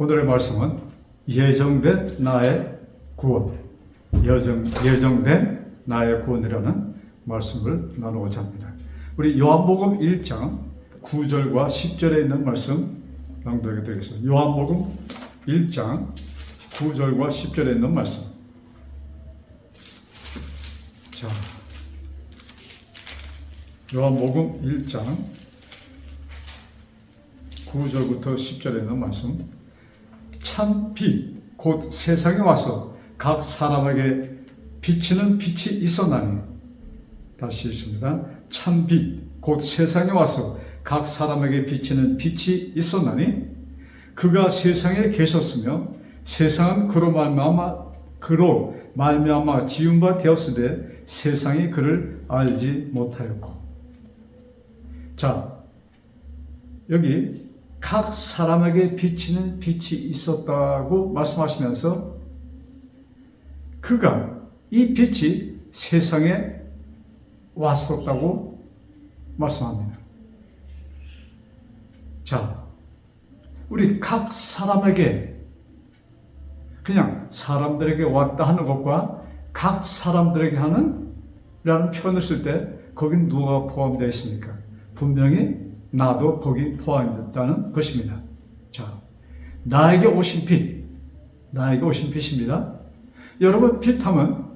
오늘의 말씀은 예정된 나의 구원, 예정된 나의 구원이라는 말씀을 나누고자 합니다. 우리 요한복음 1장 9절과 10절에 있는 말씀 낭독해 드리겠습니다. 요한복음 1장 9절과 10절에 있는 말씀. 자, 요한복음 1장 9절부터 10절에 있는 말씀. 참 빛, 곧 세상에 와서 각 사람에게 비치는 빛이 있었나니. 다시 읽습니다. 참 빛, 곧 세상에 와서 각 사람에게 비치는 빛이 있었나니 그가 세상에 계셨으며 세상은 그로 말미암아 지은 바 되었으되 세상이 그를 알지 못하였고. 자, 여기 각 사람에게 비치는 빛이 있었다고 말씀하시면서 그가 이 빛이 세상에 왔었다고 말씀합니다. 자, 우리 각 사람에게 그냥 사람들에게 왔다 하는 것과 각 사람들에게 하는 라는 표현을 쓸 때 거긴 누가 포함되어 있습니까? 분명히 나도 거기 포함됐다는 것입니다. 자, 나에게 오신 빛입니다. 여러분, 빛하면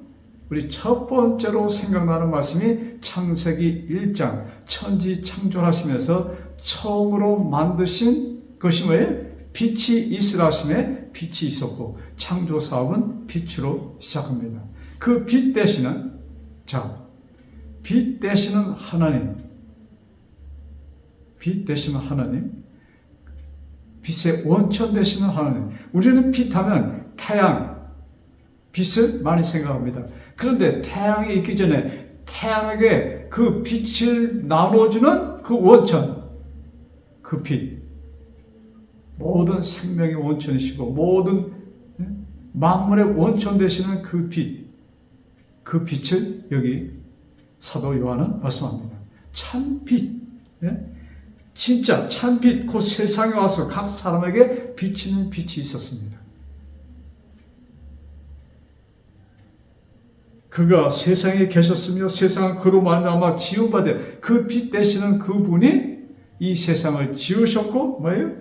우리 첫 번째로 생각나는 말씀이 창세기 1장 천지 창조하시면서 처음으로 만드신 것이 뭐예요? 빛이 있으라 하심에 빛이 있었고 창조 사업은 빛으로 시작합니다. 그 빛 되시는 빛 되시는 하나님, 빛의 원천 되시는 하나님. 우리는 빛하면 태양, 빛을 많이 생각합니다. 그런데 태양이 있기 전에 태양에게 그 빛을 나눠주는 그 원천, 그 빛, 모든 생명의 원천이시고 모든 만물의 원천 되시는 그 빛, 그 빛을 여기 사도 요한은 말씀합니다. 참 빛, 진짜 참 빛, 그 세상에 와서 각 사람에게 비치는 빛이 있었습니다. 그가 세상에 계셨으며 세상은 그로 말미암아 지은 바 되 그 빛 되시는 그분이 이 세상을 지으셨고 뭐예요?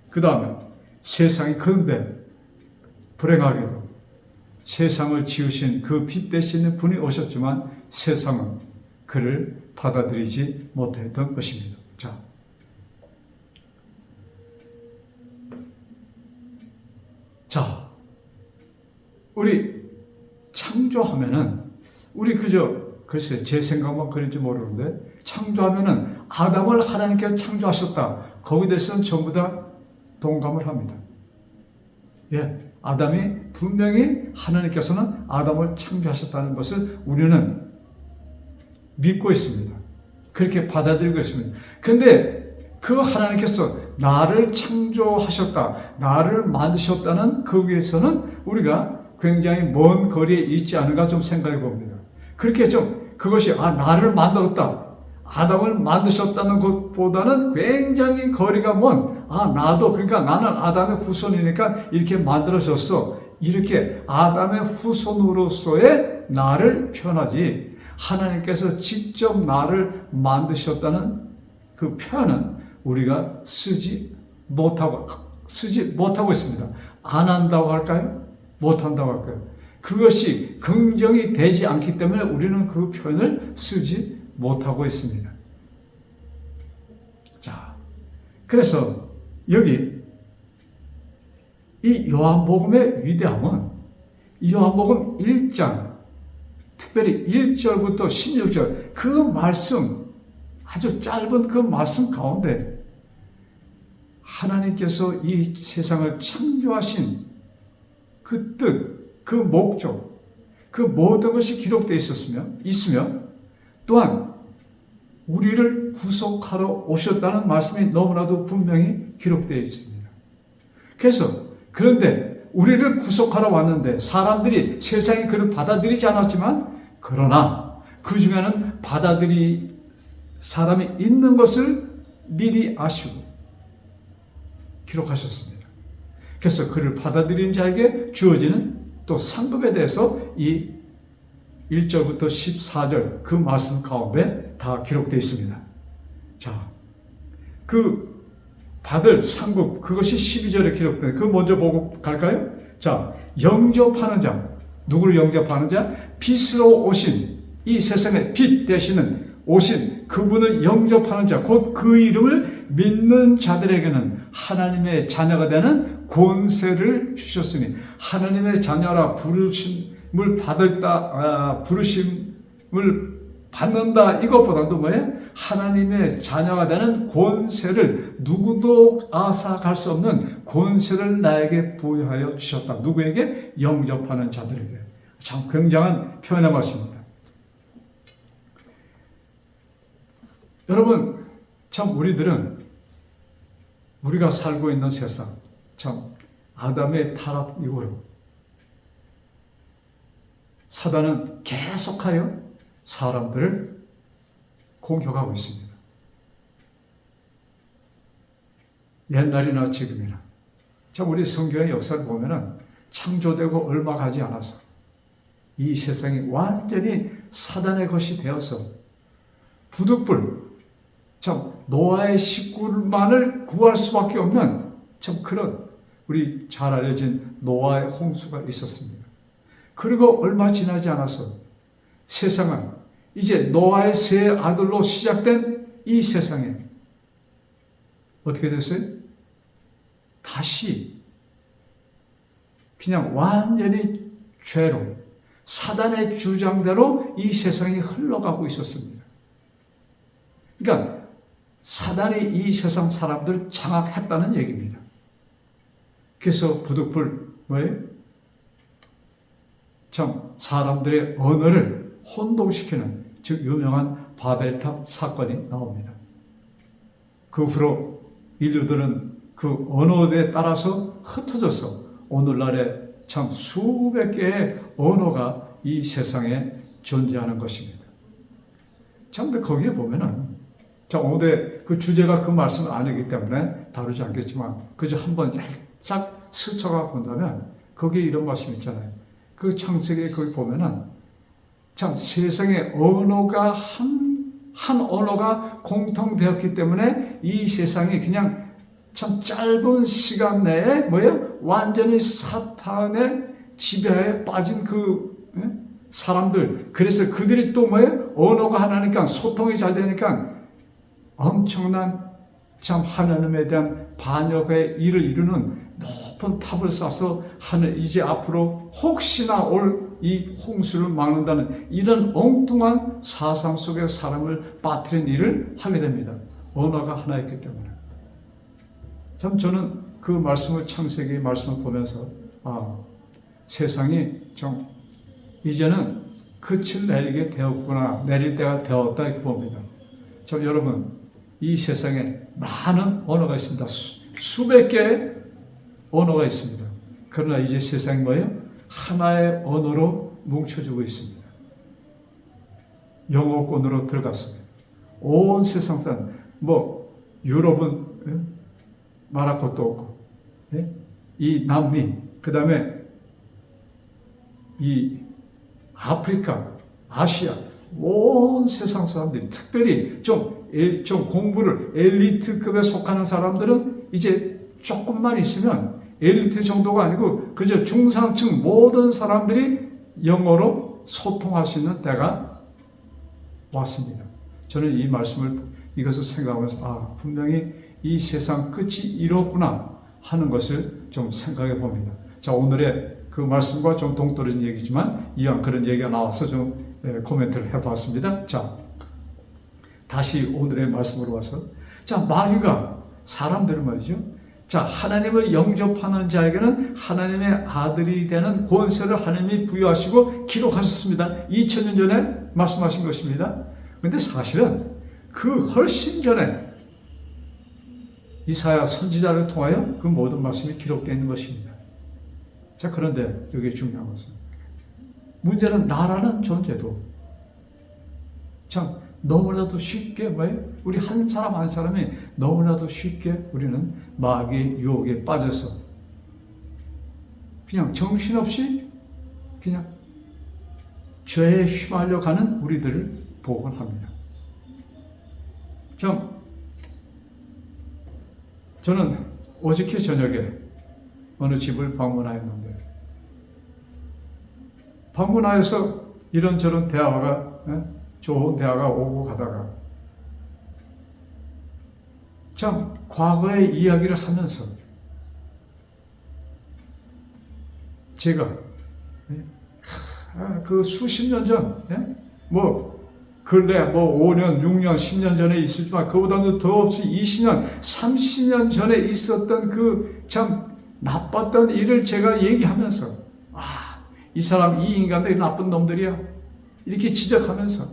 그 다음에 세상이 그런데 불행하게도 세상을 지으신 그 빛 되시는 분이 오셨지만 세상은 그를 받아들이지 못했던 것입니다. 자, 우리 창조하면은 우리 글쎄 제 생각만 그런지 모르는데 창조하면은 아담을 하나님께서 창조하셨다. 거기에 대해서는 전부 다 동감을 합니다. 아담이 분명히 하나님께서는 아담을 창조하셨다는 것을 우리는 믿고 있습니다. 그렇게 받아들이고 있습니다. 그런데 그 하나님께서 나를 창조하셨다, 나를 만드셨다는 거기에서는 우리가 굉장히 먼 거리에 있지 않은가 좀 생각해 봅니다. 그렇게 좀 그것이 나를 만들었다, 아담을 만드셨다는 것보다는 굉장히 거리가 먼 나도 그러니까 나는 아담의 후손이니까 이렇게 만들어졌어, 이렇게 아담의 후손으로서의 나를 표현하지 하나님께서 직접 나를 만드셨다는 그 표현은 우리가 쓰지 못하고 있습니다. 안 한다고 할까요? 못한다고 할까요? 그것이 긍정이 되지 않기 때문에 우리는 그 표현을 쓰지 못하고 있습니다. 자, 그래서 여기 이 요한복음의 위대함은 이 요한복음 1장 특별히 1절부터 16절 그 말씀, 아주 짧은 그 말씀 가운데 하나님께서 이 세상을 창조하신 그 뜻, 그 목적, 그 모든 것이 기록되어 있으며 또한 우리를 구속하러 오셨다는 말씀이 너무나도 분명히 기록되어 있습니다. 그런데 우리를 구속하러 왔는데 사람들이 세상이 그를 받아들이지 않았지만 그러나 그 중에는 받아들일 사람이 있는 것을 미리 아시고 기록하셨습니다. 그래서 그를 받아들인 자에게 주어지는 또 상급에 대해서 이 1절부터 14절 그 말씀 가운데 다 기록되어 있습니다. 자, 그 받을 상급, 그것이 12절에 기록된, 그거 먼저 보고 갈까요? 자, 영접하는 자, 누구를 영접하는 자? 빛으로 오신, 이 세상의 빛 되시는 오신 그분을 영접하는 자, 곧 그 이름을 믿는 자들에게는 하나님의 자녀가 되는 권세를 주셨으니, 하나님의 자녀라 부르심을 받았다, 부르심을 받는다, 이것보다도 뭐예요? 하나님의 자녀가 되는 권세를, 누구도 앗아갈 수 없는 권세를 나에게 부여하여 주셨다. 누구에게? 영접하는 자들에게. 참 굉장한 표현의 말씀입니다. 여러분, 참 우리가 살고 있는 세상, 참 아담의 타락 이후로 사단은 계속하여 사람들을 공격하고 있습니다. 옛날이나 지금이나. 참 우리 성경의 역사를 보면은 창조되고 얼마 가지 않아서 이 세상이 완전히 사단의 것이 되어서 부득불, 참 노아의 식구만을 구할 수밖에 없는 참 그런 우리 잘 알려진 노아의 홍수가 있었습니다. 그리고 얼마 지나지 않아서 세상은 이제 노아의 세 아들로 시작된 이 세상에 어떻게 됐어요? 다시 그냥 완전히 죄로 사단의 주장대로 이 세상이 흘러가고 있었습니다. 그러니까 사단이 이 세상 사람들을 장악했다는 얘기입니다. 그래서 부득불 뭐예요? 참 사람들의 언어를 혼동시키는 즉 유명한 바벨탑 사건이 나옵니다. 그 후로 인류들은 그 언어에 따라서 흩어져서 오늘날에 참 수백 개의 언어가 이 세상에 존재하는 것입니다. 참 근데 거기에 보면은 자, 오늘 그 주제가 그 말씀은 아니기 때문에 다루지 않겠지만 그저 한번 살짝 스쳐가 본다면 거기에 이런 말씀이 있잖아요. 그 창세기에 거기 보면은 참 세상의 언어가 한 언어가 공통되었기 때문에 이 세상이 그냥 참 짧은 시간 내에 뭐예요? 완전히 사탄의 지배에 빠진 그 사람들. 그래서 그들이 또 뭐예요? 언어가 하나니까 소통이 잘 되니까 엄청난 참 하나님에 대한 반역의 일을 이루는 높은 탑을 쌓아서 하늘 이제 앞으로 혹시나 올 이 홍수를 막는다는 이런 엉뚱한 사상 속에 사람을 빠뜨린 일을 하게 됩니다. 언어가 하나였기 때문에. 참 저는 그 말씀을 창세기 말씀을 보면서 세상이 좀 이제는 끝을 내리게 되었구나, 내릴 때가 되었다 이렇게 봅니다. 참 여러분, 이 세상에 많은 언어가 있습니다. 수백 개의 언어가 있습니다. 그러나 이제 세상이 뭐예요? 하나의 언어로 뭉쳐지고 있습니다. 영어권으로 들어갔습니다. 온 세상 사람, 유럽은 말할 것도 없고, 이 남미, 그 다음에 이 아프리카, 아시아, 온 세상 사람들이 특별히 좀 공부를 엘리트급에 속하는 사람들은 이제 조금만 있으면 엘리트 정도가 아니고 그저 중상층 모든 사람들이 영어로 소통할 수 있는 때가 왔습니다. 저는 이 말씀을 이것을 생각하면서 분명히 이 세상 끝이 이렇구나 하는 것을 좀 생각해 봅니다. 자, 오늘의 그 말씀과 좀 동떨어진 얘기지만 이왕 그런 얘기가 나와서 좀 코멘트를 해봤습니다. 자, 다시 오늘의 말씀으로 와서 자, 마귀가 사람들을 말이죠. 자, 하나님을 영접하는 자에게는 하나님의 아들이 되는 권세를 하나님이 부여하시고 기록하셨습니다. 2000년 전에 말씀하신 것입니다. 그런데 사실은 그 훨씬 전에 이사야 선지자를 통하여 그 모든 말씀이 기록되어 있는 것입니다. 자, 그런데 여기 중요한 것은 문제는 나라는 존재도 참 너무나도 쉽게 우리 한 사람 한 사람이 너무나도 쉽게 우리는 마귀의 유혹에 빠져서 그냥 정신없이 그냥 죄에 휘말려 가는 우리들을 복원합니다. 참, 저는 어저께 저녁에 어느 집을 방문하였는데, 방문하여서 이런저런 대화가, 좋은 대화가 오고 가다가, 참, 과거의 이야기를 하면서, 제가, 그 수십 년 전, 근래 5년, 6년, 10년 전에 있었지만 그보다도 더 없이 20년, 30년 전에 있었던 그 참 나빴던 일을 제가 얘기하면서 이 사람, 이 인간들이 나쁜 놈들이야. 이렇게 지적하면서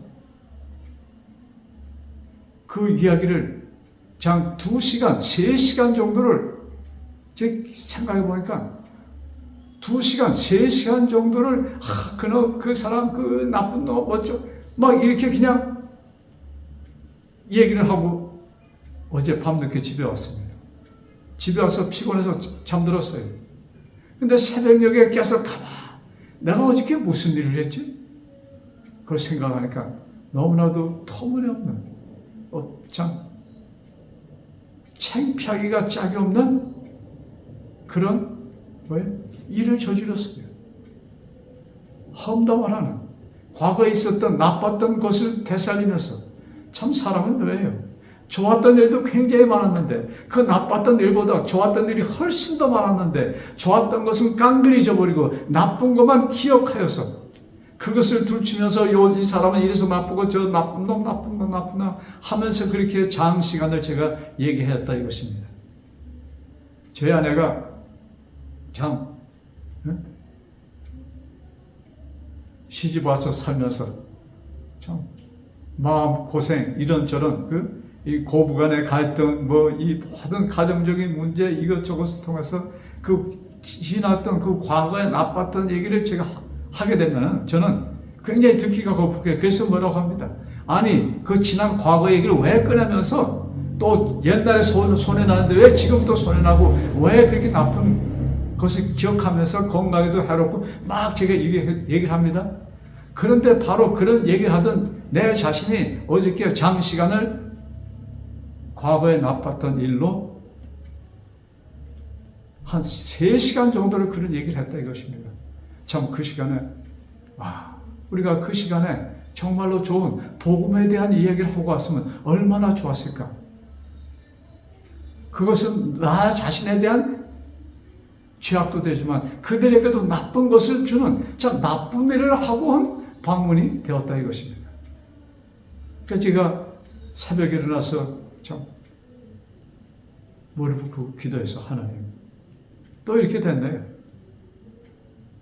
그 이야기를 장 2시간, 3시간 정도를 제 생각해 보니까 2시간, 3시간 정도를 그놈, 그 사람, 그 나쁜 놈, 막 이렇게 그냥 얘기를 하고 어제 밤늦게 집에 왔습니다. 집에 와서 피곤해서 잠들었어요. 근데 새벽녘에 깨서 내가 어저께 무슨 일을 했지? 그걸 생각하니까 너무나도 터무니없는, 참 창피하기가 짝이 없는 그런 일을 저질렀어요. 험담을 하는, 과거에 있었던 나빴던 것을 되살리면서, 참 사람은 왜요? 좋았던 일도 굉장히 많았는데 그 나빴던 일보다 좋았던 일이 훨씬 더 많았는데 좋았던 것은 깡그리 잊어버리고 나쁜 것만 기억하여서 그것을 둘치면서 이 사람은 이래서 나쁘고 저 나쁜 놈 하면서 그렇게 장시간을 제가 얘기했다 이것입니다. 저희 아내가 참 시집 와서 살면서 참 마음 고생 이런저런 이 고부간의 갈등 이 모든 가정적인 문제 이것저것을 통해서 지나왔던 그 과거에 나빴던 얘기를 제가 하게 되면 저는 굉장히 듣기가 거북해요. 그래서 뭐라고 합니다. 아니 그 지난 과거 얘기를 왜 꺼내면서 또 옛날에 손해나는데 왜 지금도 손해나고 왜 그렇게 나쁜 것을 기억하면서 건강에도 해롭고 막 제가 얘기를 합니다. 그런데 바로 그런 얘기를 하던 내 자신이 어저께 장시간을 과거에 나빴던 일로 한 3시간 정도를 그런 얘기를 했다 이것입니다. 참 그 시간에 우리가 그 시간에 정말로 좋은 복음에 대한 이야기를 하고 왔으면 얼마나 좋았을까. 그것은 나 자신에 대한 죄악도 되지만 그들에게도 나쁜 것을 주는 참 나쁜 일을 하고 한 방문이 되었다 이것입니다. 그래서 제가 새벽에 일어나서 참 무릎 꿇고 기도해서 하나님 또 이렇게 됐네요.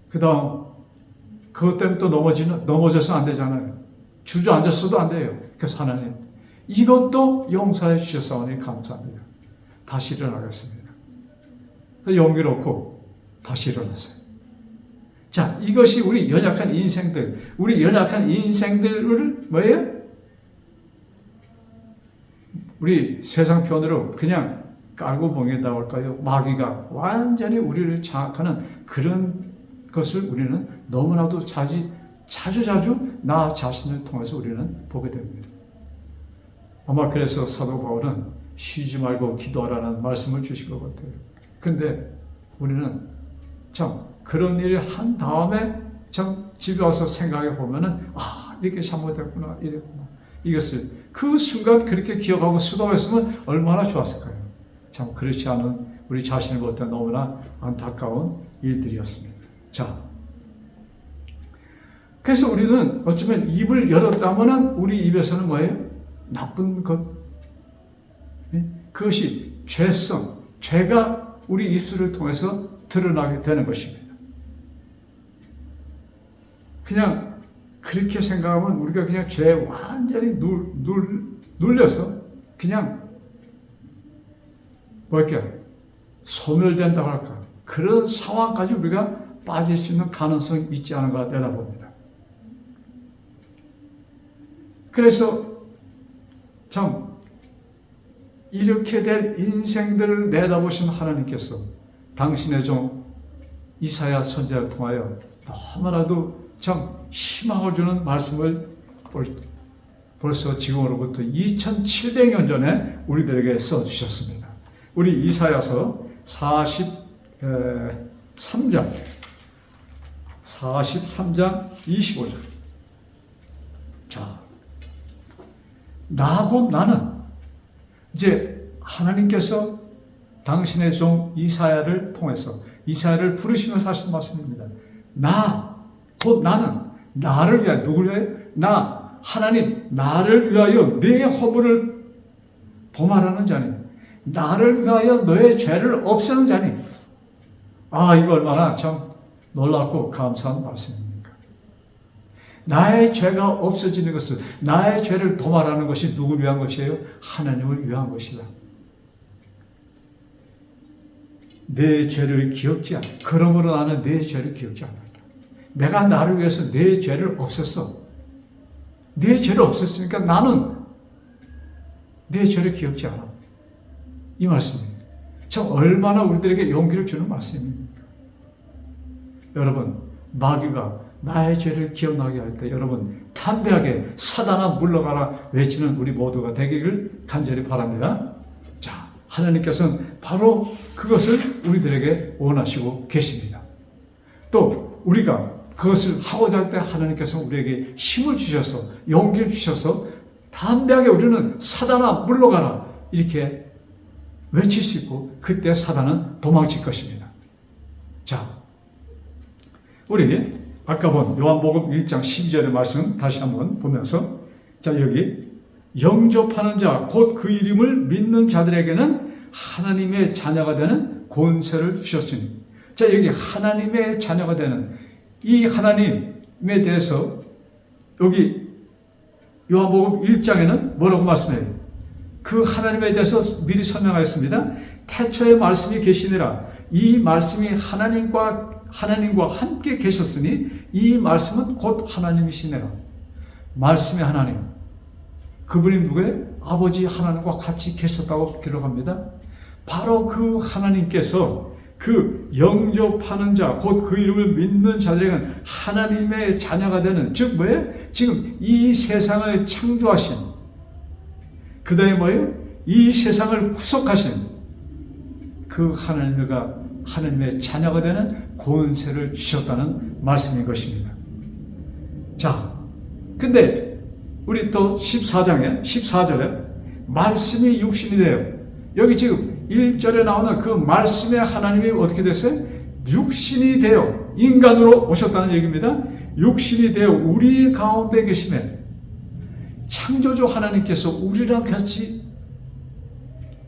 그 다음 그것 때문에 또 넘어져서 안 되잖아요. 주저앉았어도 안 돼요. 그래서 하나님 이것도 용서해 주셨사오니 감사합니다. 다시 일어나겠습니다. 용기를 얻고 다시 일어났어요. 자, 이것이 우리 연약한 인생들을 뭐예요? 우리 세상 표현으로 그냥 깔고 봉인다고 할까요? 마귀가 완전히 우리를 장악하는 그런 것을 우리는 너무나도 자주 나 자신을 통해서 우리는 보게 됩니다. 아마 그래서 사도 바울은 쉬지 말고 기도하라는 말씀을 주신 것 같아요. 근데 우리는 참 그런 일을 한 다음에 참 집에 와서 생각해 보면은 이렇게 잘못했구나 이랬구나 이것을 그 순간 그렇게 기억하고 수동했으면 얼마나 좋았을까요? 참 그렇지 않은 우리 자신을 볼 때 너무나 안타까운 일들이었습니다. 자, 그래서 우리는 어쩌면 입을 열었다면은 우리 입에서는 뭐예요? 나쁜 것, 그것이 죄가 우리 입술을 통해서 드러나게 되는 것입니다. 그냥 그렇게 생각하면 우리가 그냥 죄에 완전히 눌려서 그냥 소멸된다고 할까 그런 상황까지 우리가 빠질 수 있는 가능성이 있지 않은가 내다봅니다. 그래서 참 이렇게 된 인생들을 내다보신 하나님께서 당신의 종 이사야 선지자를 통하여 너무나도 참 희망을 주는 말씀을 벌써 지금으로부터 2700년 전에 우리들에게 써주셨습니다. 우리 이사야서 43장 25절. 자, 나고 나는, 이제 하나님께서 당신의 종 이사야를 통해서 이사야를 부르시면서 하신 말씀입니다. 곧 나는 나를 위하여, 누구를 위하여? 나 하나님, 나를 위하여 네 허물을 도말하는 자니, 나를 위하여 너의 죄를 없애는 자니. 이거 얼마나 참 놀랍고 감사한 말씀입니까? 나의 죄가 없어지는 것은, 나의 죄를 도말하는 것이 누구를 위한 것이에요? 하나님을 위한 것이다. 내 죄를 기억지 않아. 그러므로 나는 내 죄를 기억지 않는다. 내가 나를 위해서 내 죄를 없앴어. 내 죄를 없앴으니까 나는 내 죄를 기억지 않아. 이 말씀입니다. 참 얼마나 우리들에게 용기를 주는 말씀입니까? 여러분, 마귀가 나의 죄를 기억나게 할 때 여러분 담대하게 사단아 물러가라 외치는 우리 모두가 되기를 간절히 바랍니다. 자, 하나님께서는 바로 그것을 우리들에게 원하시고 계십니다. 또 우리가 그것을 하고자 할 때 하나님께서 우리에게 힘을 주셔서 용기를 주셔서 담대하게 우리는 사단아 물러가라 이렇게 외칠 수 있고, 그때 사단은 도망칠 것입니다. 자, 우리 아까 본 요한복음 1장 12절의 말씀 다시 한번 보면서, 자, 여기 영접하는 자 곧 그 이름을 믿는 자들에게는 하나님의 자녀가 되는 권세를 주셨으니, 자, 여기 하나님의 자녀가 되는 이 하나님에 대해서 여기 요한복음 1장에는 뭐라고 말씀해요? 그 하나님에 대해서 미리 설명하였습니다. 태초에 말씀이 계시니라. 이 말씀이 하나님과 함께 계셨으니 이 말씀은 곧 하나님이시니라. 말씀의 하나님, 그분이 누구예요? 아버지 하나님과 같이 계셨다고 기록합니다. 바로 그 하나님께서 그 영접하는 자, 곧 그 이름을 믿는 자들에게는 하나님의 자녀가 되는, 즉 뭐예요? 지금 이 세상을 창조하신, 그 다음에 뭐예요? 이 세상을 구속하신 그 하나님의 자녀가 되는 권세를 주셨다는 말씀인 것입니다. 자, 근데 우리 또 14절에 말씀이 육신이 돼요. 여기 지금 1절에 나오는 그 말씀의 하나님이 어떻게 됐어요? 육신이 되어 인간으로 오셨다는 얘기입니다. 육신이 되어 우리 가운데 계시면 창조주 하나님께서 우리랑 같이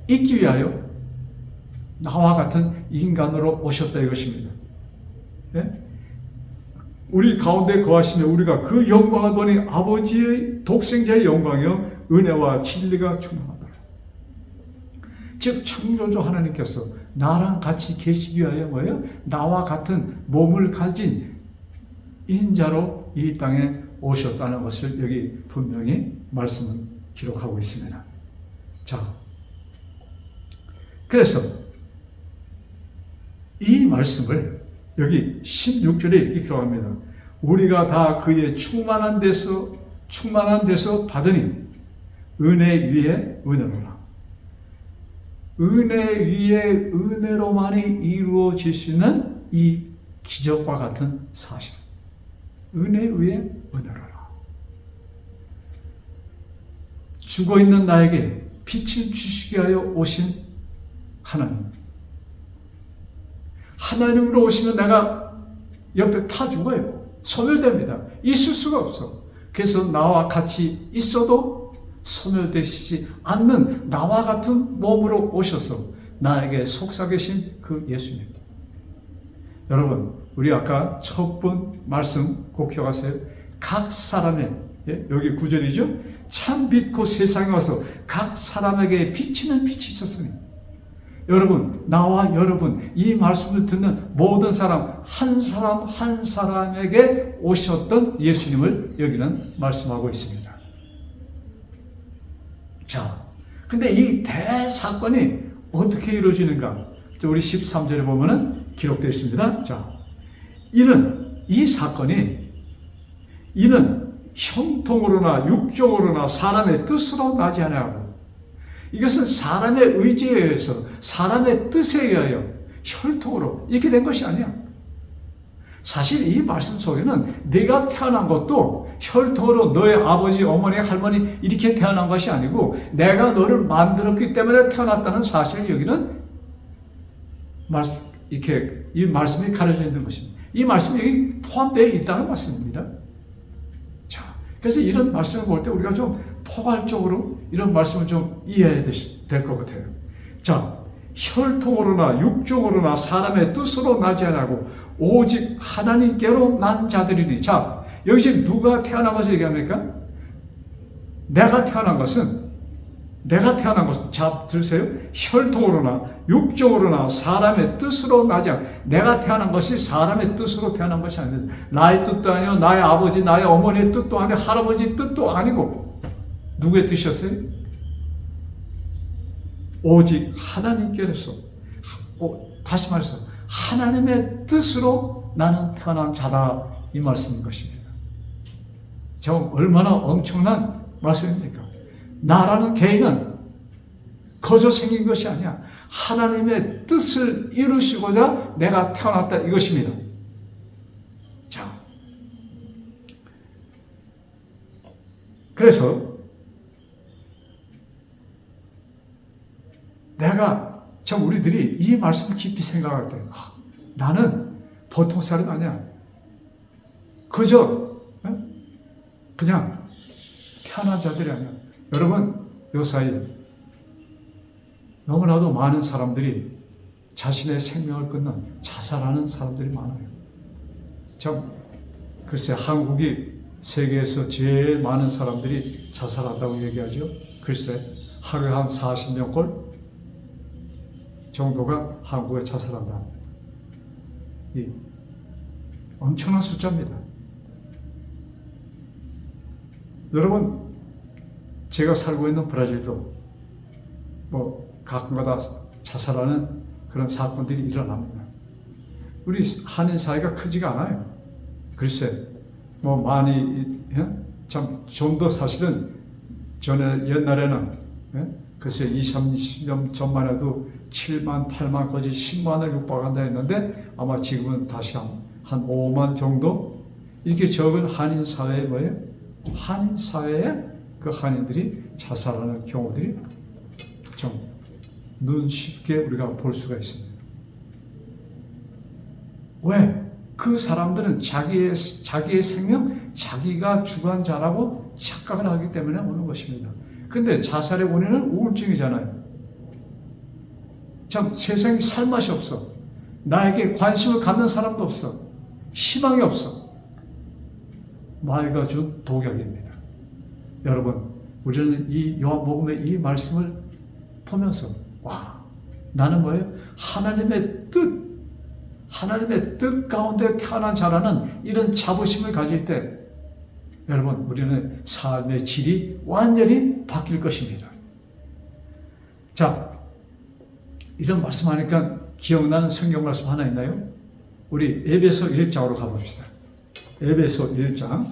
있기 위하여 나와 같은 인간으로 오셨다 이것입니다. 네? 우리 가운데 거하시며 우리가 그 영광을 보니 아버지의 독생자의 영광이요 은혜와 진리가 충만하더라. 즉 창조주 하나님께서 나랑 같이 계시기 위하여 뭐예요? 나와 같은 몸을 가진 인자로 이 땅에 오셨다는 것을 여기 분명히 말씀은 기록하고 있습니다. 자, 그래서 이 말씀을 여기 16절에 이렇게 기록합니다. 우리가 다 그의 충만한 데서 받으니 은혜 위에 은혜로라. 은혜 위에 은혜로만이 이루어질 수 있는 이 기적과 같은 사실. 은혜 위에 은혜로라. 죽어있는 나에게 빛을 주시기 위하여 오신 하나님. 하나님으로 오시면 내가 옆에 타 죽어요. 소멸됩니다. 있을 수가 없어. 그래서 나와 같이 있어도 소멸되시지 않는 나와 같은 몸으로 오셔서 나에게 속삭이신 그 예수님. 여러분, 우리 아까 첫 번 말씀 꼭 기억하세요. 각 사람의, 여기 9절이죠. 참 빛 곧 세상에 와서 각 사람에게 비치는 빛이 있었으니. 여러분, 나와 여러분, 이 말씀을 듣는 모든 사람, 한 사람에게 오셨던 예수님을 여기는 말씀하고 있습니다. 자, 근데 이 대사건이 어떻게 이루어지는가? 우리 13절에 보면은 기록되어 있습니다. 자, 이 사건이 이는 형통으로나 육적으로나 사람의 뜻으로 나지 아니하고, 이것은 사람의 의지에 의해서 사람의 뜻에 의하여 혈통으로 이렇게 된 것이 아니야. 사실 이 말씀 속에는 네가 태어난 것도 혈통으로 너의 아버지, 어머니, 할머니 이렇게 태어난 것이 아니고 내가 너를 만들었기 때문에 태어났다는 사실을 여기는 이렇게 이 말씀이 가려져 있는 것입니다. 이 말씀이 여기 포함되어 있다는 말씀입니다. 자, 그래서 이런 말씀을 볼 때 우리가 좀 포괄적으로 이런 말씀을 좀 이해해야 될 것 같아요. 자, 혈통으로나 육종으로나 사람의 뜻으로 나지 않고 오직 하나님께로 난 자들이니. 자, 여기서 누가 태어난 것을 얘기합니까? 내가 태어난 것은, 자, 들으세요. 혈통으로나 육종으로나 사람의 뜻으로 나지 않고, 내가 태어난 것이 사람의 뜻으로 태어난 것이 아닙니다. 나의 뜻도 아니고 나의 아버지, 나의 어머니의 뜻도 아니고 할아버지 뜻도 아니고 누구의 뜻이었어요? 오직 하나님께서, 다시 말해서 하나님의 뜻으로 나는 태어난 자다, 이 말씀인 것입니다. 저 얼마나 엄청난 말씀입니까? 나라는 개인은 거저 생긴 것이 아니야. 하나님의 뜻을 이루시고자 내가 태어났다, 이것입니다. 자, 그래서 우리들이 이 말씀을 깊이 생각할 때, 나는 보통 사람 아니야. 그냥 태어난 자들이 아니야. 여러분, 요 사이 너무나도 많은 사람들이 자신의 생명을 끊는 자살하는 사람들이 많아요. 글쎄, 한국이 세계에서 제일 많은 사람들이 자살한다고 얘기하죠. 글쎄, 하루에 한 40명꼴 정도가 한국에 자살한다. 이 엄청난 숫자입니다. 여러분, 제가 살고 있는 브라질도 가끔가다 자살하는 그런 사건들이 일어납니다. 우리 한인 사회가 크지가 않아요. 글쎄, 많이, 좀 더 사실은 옛날에는, 글쎄 20-30년 전만 해도 7만, 8만, 거의 10만을 육박한다 했는데 아마 지금은 다시 한 5만 정도? 이렇게 적은 한인 사회에 뭐예요? 한인 사회에 그 한인들이 자살하는 경우들이 좀 눈쉽게 우리가 볼 수가 있습니다. 왜? 그 사람들은 자기의 생명, 자기가 주관자라고 착각을 하기 때문에 오는 것입니다. 근데 자살의 원인은 우울증이잖아요. 참, 세상에 살 맛이 없어. 나에게 관심을 갖는 사람도 없어. 희망이 없어. 마귀가 준 독약입니다. 여러분, 우리는 이 요한복음의 이 말씀을 보면서, 나는 뭐예요? 하나님의 뜻 가운데 태어난 자라는 이런 자부심을 가질 때, 여러분, 우리는 삶의 질이 완전히 바뀔 것입니다. 자, 이런 말씀하니까 기억나는 성경 말씀 하나 있나요? 우리 에베소 1장으로 가봅시다. 에베소 1장.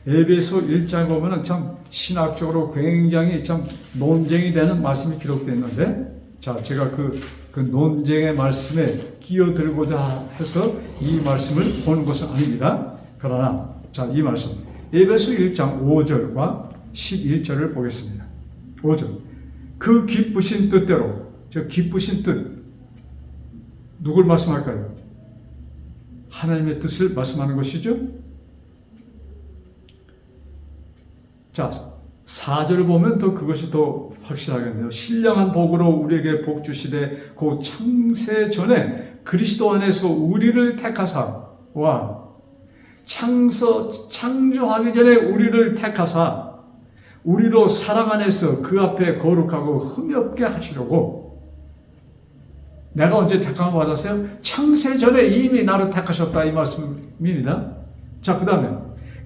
에베소 1장 보면은 참 신학적으로 굉장히 참 논쟁이 되는 말씀이 기록되어 있는데, 자, 제가 그 논쟁의 말씀에 끼어들고자 해서 이 말씀을 보는 것은 아닙니다. 그러나, 자, 이 말씀. 에베소 1장 5절과 11절을 보겠습니다. 5절. 그 기쁘신 뜻대로, 기쁘신 뜻. 누굴 말씀할까요? 하나님의 뜻을 말씀하는 것이죠. 자, 4절을 보면 또 그것이 더 확실하겠네요. 신령한 복으로 우리에게 복 주시되 그 창세 전에 그리스도 안에서 우리를 택하사, 창조하기 전에 우리를 택하사 우리로 사랑 안에서 그 앞에 거룩하고 흠이 없게 하시려고. 내가 언제 택함을 받았어요? 창세 전에 이미 나를 택하셨다, 이 말씀입니다. 자, 그 다음에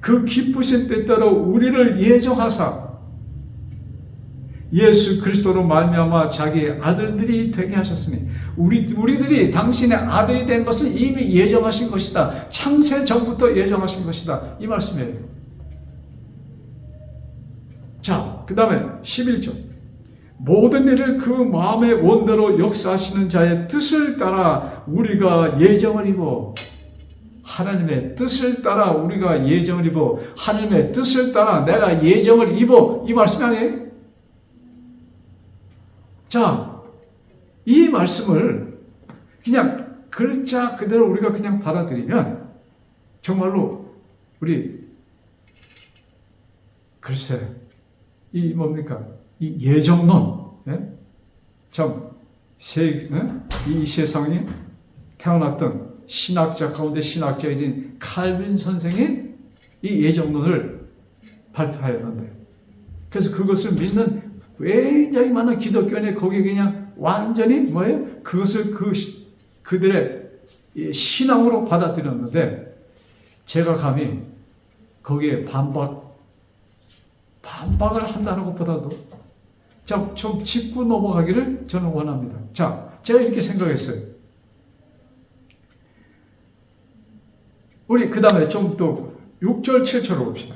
그 기쁘신 뜻대로 우리를 예정하사, 예수 그리스도로 말미암아 자기의 아들들이 되게 하셨으니 우리들이 당신의 아들이 된 것은 이미 예정하신 것이다. 창세 전부터 예정하신 것이다. 이 말씀이에요. 자, 그 다음에 11절. 모든 일을 그 마음의 원대로 역사하시는 자의 뜻을 따라 우리가 예정을 입어 하나님의 뜻을 따라 우리가 예정을 입어 하나님의 뜻을 따라 내가 예정을 입어 이 말씀이 아니에요? 자, 이 말씀을 그냥 글자 그대로 우리가 그냥 받아들이면 정말로 우리 글쎄 이 뭡니까? 이 예정론 참 이 세상에 태어났던 신학자 가운데 신학자이신 칼빈 선생이 이 예정론을 발표하였는데 그래서 그것을 믿는 굉장히 많은 기독교인이 거기에 그냥 완전히 뭐예요? 그것을 그들의 신앙으로 받아들였는데 제가 감히 거기에 반박을 한다는 것보다도 좀 짚고 넘어가기를 저는 원합니다. 자, 제가 이렇게 생각했어요. 우리 그 다음에 좀 또 6절 7절로 봅시다.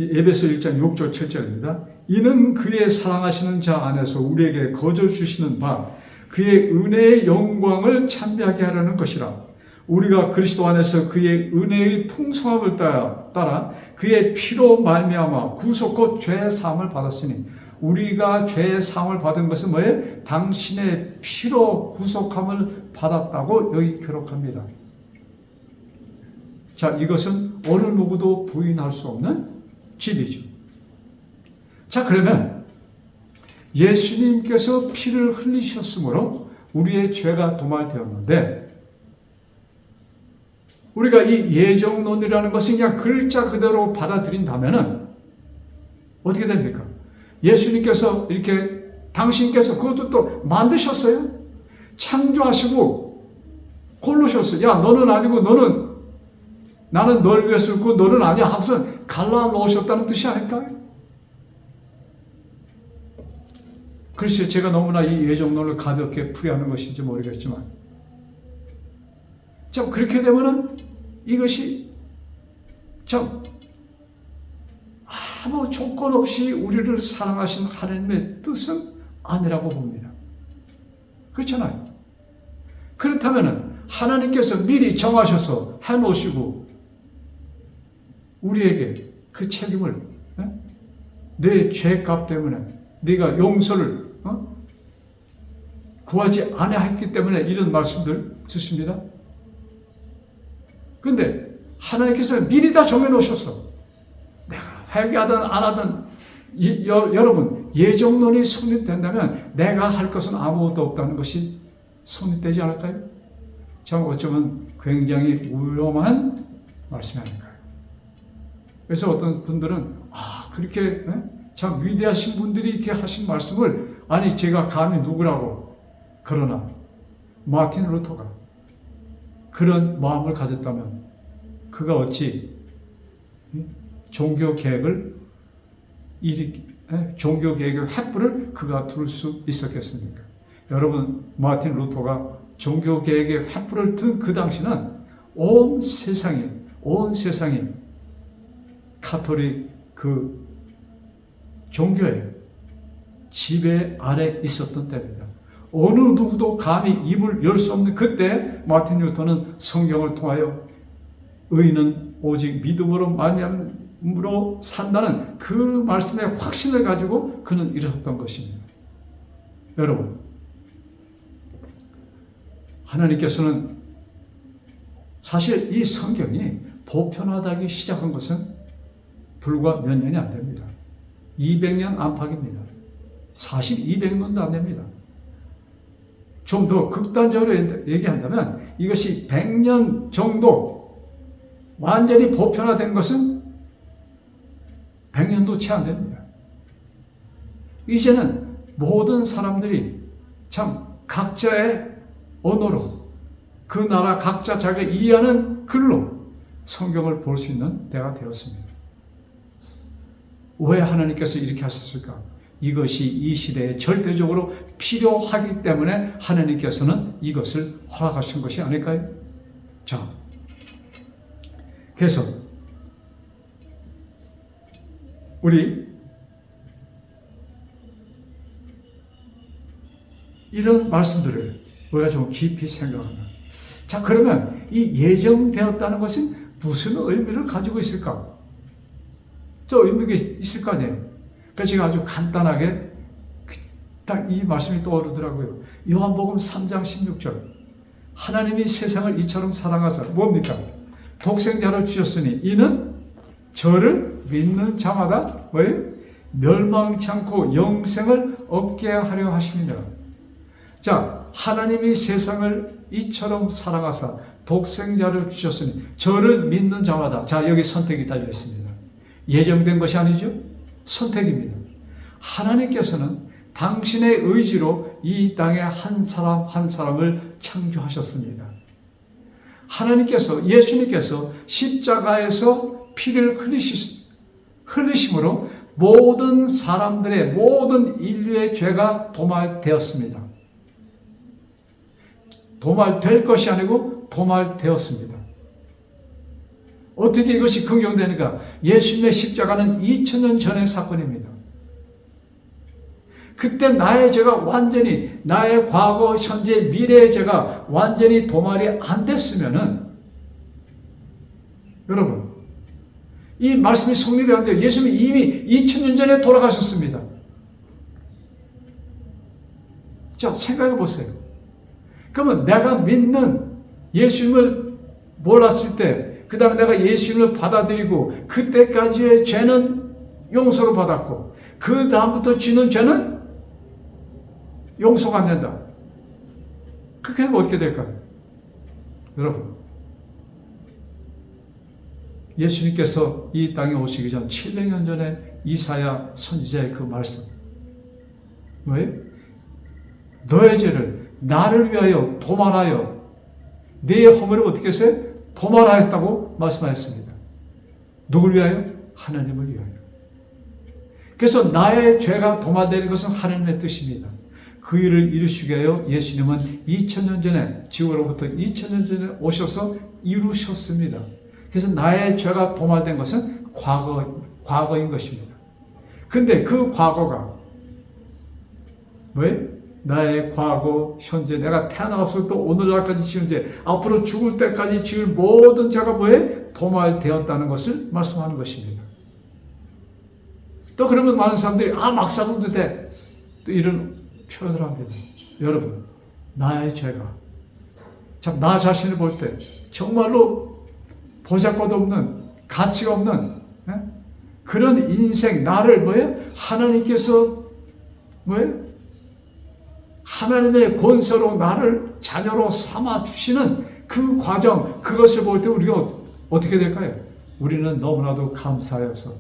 에베소 1장 6절 7절입니다. 이는 그의 사랑하시는 자 안에서 우리에게 거저 주시는 바 그의 은혜의 영광을 찬미하게 하려는 것이라. 우리가 그리스도 안에서 그의 은혜의 풍성함을 따라 그의 피로 말미암아 구속 곧 죄의 사함을 받았으니 우리가 죄의 사함을 받은 것은 뭐예요? 당신의 피로 구속함을 받았다고 여기 기록합니다. 자, 이것은 어느 누구도 부인할 수 없는 진리죠. 자, 그러면 예수님께서 피를 흘리셨으므로 우리의 죄가 도말되었는데 우리가 이 예정론이라는 것을 그냥 글자 그대로 받아들인다면은 어떻게 됩니까? 예수님께서 이렇게 당신께서 그것도 또 만드셨어요. 창조하시고 고르셨어요. 야, 너는 아니고 나는 널 위해서 있고 너는 아니야 하고서 갈라놓으셨다는 뜻이 아닐까요? 글쎄 제가 너무나 이 예정론을 가볍게 풀이하는 것인지 모르겠지만 참 그렇게 되면은 이것이 참 아무 조건 없이 우리를 사랑하신 하나님의 뜻은 아니라고 봅니다. 그렇잖아요. 그렇다면은 하나님께서 미리 정하셔서 해놓으시고 우리에게 그 책임을 내 죄값 때문에 네가 용서를 구하지 아니했기 때문에 이런 말씀들 듣습니다. 근데 하나님께서 미리 다 정해놓으셨어. 내가 회개하든 안 하든 여러분 예정론이 성립된다면 내가 할 것은 아무것도 없다는 것이 성립되지 않을까요? 참 어쩌면 굉장히 위험한 말씀이 아닐까요? 그래서 어떤 분들은 그렇게 참 위대하신 분들이 이렇게 하신 말씀을 아니 제가 감히 누구라고. 그러나 마틴 루터가 그런 마음을 가졌다면 그가 어찌 종교 개혁의 횃불을 그가 둘 수 있었겠습니까? 여러분 마틴 루터가 종교 개혁의 횃불을 든 그 당시는 온 세상이 가톨릭 그 종교의 지배 아래 있었던 때입니다. 어느 누구도 감히 입을 열 수 없는 그때 마틴 루터는 성경을 통하여 의인은 오직 믿음으로 말미암으로 산다는 그 말씀의 확신을 가지고 그는 일어섰던 것입니다. 여러분 하나님께서는 사실 이 성경이 보편화되기 시작한 것은 불과 몇 년이 안 됩니다. 200년 안팎입니다. 사실 200년도 안 됩니다. 좀 더 극단적으로 얘기한다면 이것이 100년 정도 완전히 보편화된 것은 100년도 채 안 됩니다. 이제는 모든 사람들이 참 각자의 언어로 그 나라 각자 자기가 이해하는 글로 성경을 볼 수 있는 때가 되었습니다. 왜 하나님께서 이렇게 하셨을까? 이것이 이 시대에 절대적으로 필요하기 때문에 하나님께서는 이것을 허락하신 것이 아닐까요? 자, 그래서 우리 이런 말씀들을 우리가 좀 깊이 생각하면, 자, 그러면 이 예정되었다는 것은 무슨 의미를 가지고 있을까? 저 의미가 있을 거 아니에요. 그래서 제가 아주 간단하게 딱 이 말씀이 떠오르더라고요. 요한복음 3장 16절. 하나님이 세상을 이처럼 사랑하사 뭡니까? 독생자를 주셨으니 이는 저를 믿는 자마다 뭐예요? 멸망치 않고 영생을 얻게 하려 하십니다. 자, 하나님이 세상을 이처럼 사랑하사 독생자를 주셨으니 저를 믿는 자마다, 자, 여기 선택이 달려 있습니다. 예정된 것이 아니죠? 선택입니다. 하나님께서는 당신의 의지로 이 땅에 한 사람 한 사람을 창조하셨습니다. 하나님께서, 예수님께서 십자가에서 피를 흘리심으로 모든 사람들의, 모든 인류의 죄가 도말되었습니다. 도말될 것이 아니고 도말되었습니다. 어떻게 이것이 긍정되는가? 예수님의 십자가는 2000년 전의 사건입니다. 그때 나의 죄가 완전히, 나의 과거, 현재, 미래의 죄가 완전히 도말이 안 됐으면은, 여러분, 이 말씀이 성립이 안 돼요. 예수님이 이미 2000년 전에 돌아가셨습니다. 자, 생각해 보세요. 그러면 내가 믿는 예수님을 몰랐을 때, 그 다음에 내가 예수님을 받아들이고, 그때까지의 죄는 용서를 받았고, 그 다음부터 지는 죄는 용서가 안 된다. 그렇게 하면 어떻게 될까요? 여러분, 예수님께서 이 땅에 오시기 전 700년 전에 이사야 선지자의 그 말씀, 뭐예요? 너의 죄를 나를 위하여 도말하여 네 허물을 어떻게 했어요? 도말하였다고 말씀하였습니다. 누굴 위하여? 하나님을 위하여. 그래서 나의 죄가 도말되는 것은 하나님의 뜻입니다. 그 일을 이루시기 위하여 예수님은 2000년 전에, 지구로부터 2000년 전에 오셔서 이루셨습니다. 그래서 나의 죄가 도말된 것은 과거인 것입니다. 근데 그 과거가 뭐예요? 나의 과거, 현재, 내가 태어나서부터 오늘날까지 지은 죄, 앞으로 죽을 때까지 지을 모든 죄가 뭐예요? 도말되었다는 것을 말씀하는 것입니다. 또 그러면 많은 사람들이 막사금도 돼. 또 이런 표현을 합니다. 여러분, 나의 죄가, 참, 나 자신을 볼 때 정말로 보잘것 없는, 가치가 없는 그런 인생, 나를 뭐예요? 하나님께서 뭐예요? 하나님의 권세로 나를 자녀로 삼아 주시는 그 과정, 그것을 볼 때 우리가 어떻게 될까요? 우리는 너무나도 감사해서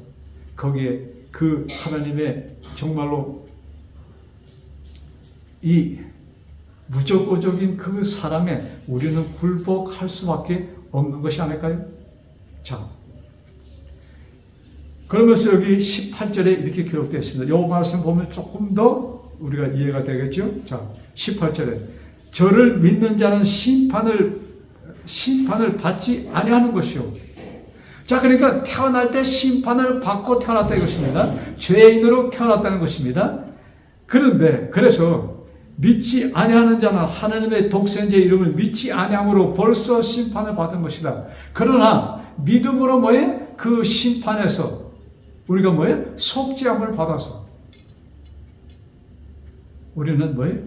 거기에 그 하나님의 정말로 이 무조건적인 그 사랑에 우리는 굴복할 수밖에 없는 것이 아닐까요? 자, 그러면서 여기 18절에 이렇게 기록되어 있습니다. 이 말씀 보면 조금 더 우리가 이해가 되겠죠? 자, 18절에 저를 믿는 자는 심판을 받지 아니하는 것이요. 자, 그러니까 태어날 때 심판을 받고 태어났다 이것입니다. 죄인으로 태어났다는 것입니다. 그런데 그래서 믿지 아니하는 자는 하나님의 독생자의 이름을 믿지 아니함으로 벌써 심판을 받은 것이다. 그러나 믿음으로 뭐예요? 그 심판에서 우리가 뭐예요? 속죄함을 받아서 우리는 뭐예요?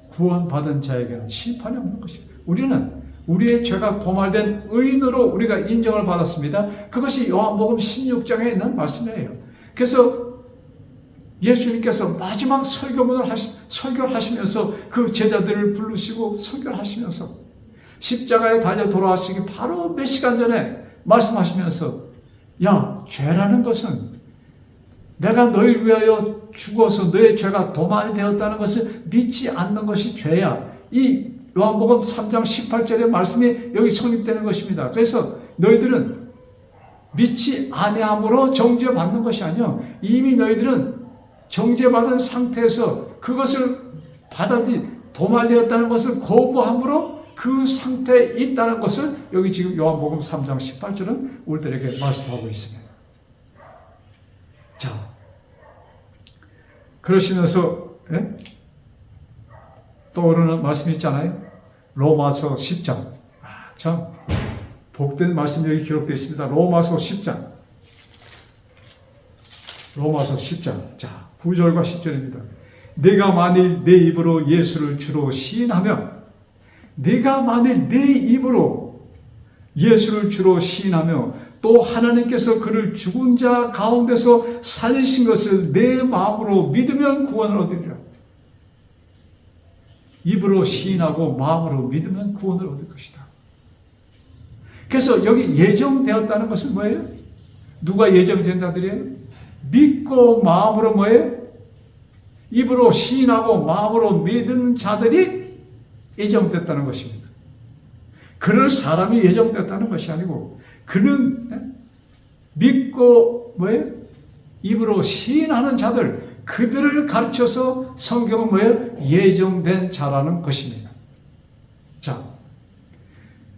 구원받은 자에게는 심판이 없는 것입니다. 우리는 우리의 죄가 도말된 의인으로 우리가 인정을 받았습니다. 그것이 요한복음 16장에 있는 말씀이에요. 그래서 예수님께서 마지막 설교를 하시면서 그 제자들을 부르시고 설교를 하시면서 십자가에 달려 돌아가시기 바로 몇 시간 전에 말씀하시면서, 야, 죄라는 것은 내가 너희를 위하여 죽어서 너의 죄가 도말되었다는 것을 믿지 않는 것이 죄야. 이 요한복음 3장 18절의 말씀이 여기 성립되는 것입니다. 그래서 너희들은 믿지 아니함으로 정죄받는 것이 아니요 이미 너희들은 정죄받은 상태에서 그것을 받아들이 도말되었다는 것을 거부함으로 그 상태에 있다는 것을 여기 지금 요한복음 3장 18절은 우리들에게 말씀하고 있습니다. 자, 그러시면서 떠오르는 말씀이 있잖아요. 로마서 10장. 참 복된 말씀이 여기 기록되어 있습니다. 로마서 10장. 로마서 10장. 자, 9절과 10절입니다. 내가 만일 내 입으로 예수를 주로 시인하며 내가 만일 내 입으로 예수를 주로 시인하며 또 하나님께서 그를 죽은 자 가운데서 살리신 것을 내 마음으로 믿으면 구원을 얻으리라. 입으로 시인하고 마음으로 믿으면 구원을 얻을 것이다. 그래서 여기 예정되었다는 것은 뭐예요? 누가 예정된 자들이에요? 믿고 마음으로 뭐예요? 입으로 시인하고 마음으로 믿는 자들이 예정됐다는 것입니다. 그럴 사람이 예정됐다는 것이 아니고 그는 믿고 뭐예요? 입으로 시인하는 자들 그들을 가르쳐서 성경은 뭐예요? 예정된 자라는 것입니다. 자,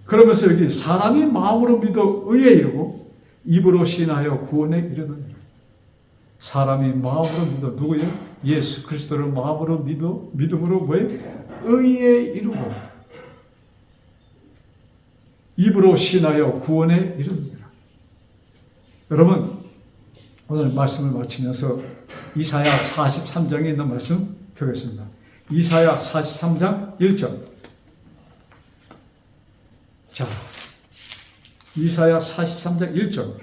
그러면서 여기 사람이 마음으로 믿어 의에 이르고 입으로 시인하여 구원에 이르느니라. 사람이 마음으로 믿어 누구예요? 예수 그리스도를 마음으로 믿음으로 뭐예요? 의에 이르고 입으로 시인하여 구원에 이르느니라. 여러분 오늘 말씀을 마치면서 이사야 43장에 있는 말씀 펴겠습니다. 이사야 43장 1절. 자, 이사야 43장 1절.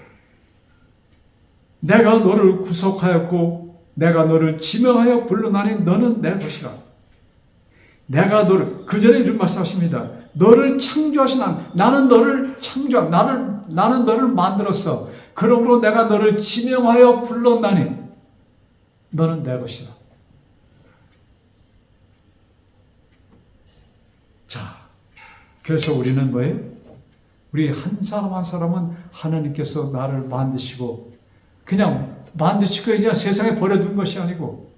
내가 너를 구속하였고 내가 너를 지명하여 불러나니 너는 내 것이라. 내가 너를 그 전에 이런 말씀하십니다. 너를 창조하신 나는 너를 나는 너를 만들었어. 그러므로 내가 너를 지명하여 불렀나니 너는 내 것이라. 자, 그래서 우리는 뭐예요? 우리 한 사람 한 사람은 하나님께서 나를 만드시고 그냥 만드시고 그냥 세상에 버려둔 것이 아니고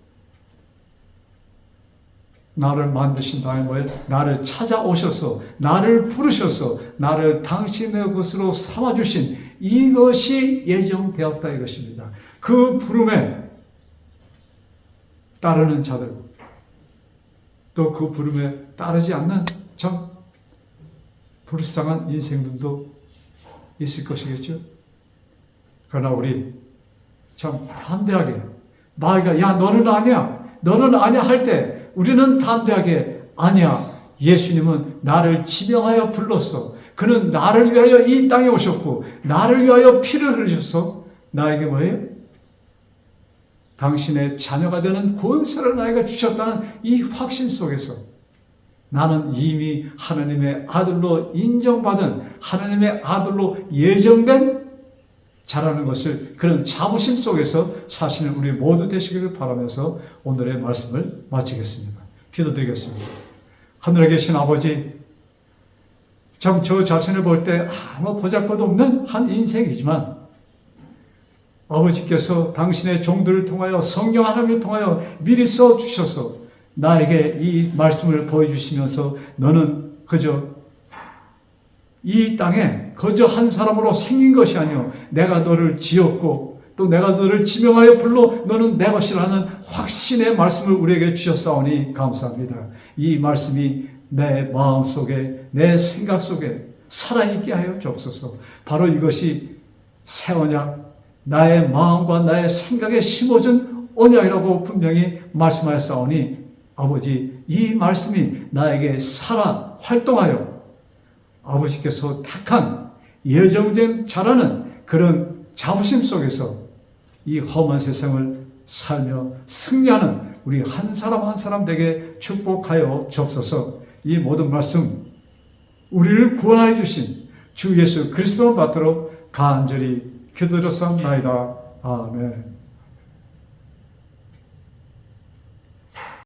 나를 만드신 다음에 뭐예요? 나를 찾아오셔서 나를 부르셔서 나를 당신의 것으로 삼아주신 이것이 예정되었다 이것입니다. 그 부름에 따르는 자들 또 그 부름에 따르지 않는 참 불쌍한 인생들도 있을 것이겠죠. 그러나 우리 참 담대하게 마귀가 야 너는 아니야 할 때 우리는 담대하게 아니야. 예수님은 나를 지명하여 불렀어. 그는 나를 위하여 이 땅에 오셨고 나를 위하여 피를 흘리셔서 나에게 뭐예요? 당신의 자녀가 되는 권세를 나에게 주셨다는 이 확신 속에서 나는 이미 하나님의 아들로 인정받은 하나님의 아들로 예정된 자라는 것을 그런 자부심 속에서 사시는 우리 모두 되시기를 바라면서 오늘의 말씀을 마치겠습니다. 기도드리겠습니다. 하늘에 계신 아버지, 참 저 자신을 볼 때 아무 보잘것 없는 한 인생이지만 아버지께서 당신의 종들을 통하여 성령 하나님을 통하여 미리 써주셔서 나에게 이 말씀을 보여주시면서 너는 그저 이 땅에 거저 한 사람으로 생긴 것이 아니요 내가 너를 지었고 또 내가 너를 지명하여 불러 너는 내 것이라는 확신의 말씀을 우리에게 주셨사오니 감사합니다. 이 말씀이 내 마음속에 내 생각 속에 살아있게 하여 주옵소서. 바로 이것이 새 언약 나의 마음과 나의 생각에 심어준 언약이라고 분명히 말씀하였사오니 아버지 이 말씀이 나에게 살아 활동하여 아버지께서 택한 예정된 자라는 그런 자부심 속에서 이 험한 세상을 살며 승리하는 우리 한 사람 한 사람 되게 축복하여 주옵소서. 이 모든 말씀 우리를 구원하여 주신 주 예수 그리스도를 받들어 간절히 기도드렸사옵나이다. 아멘.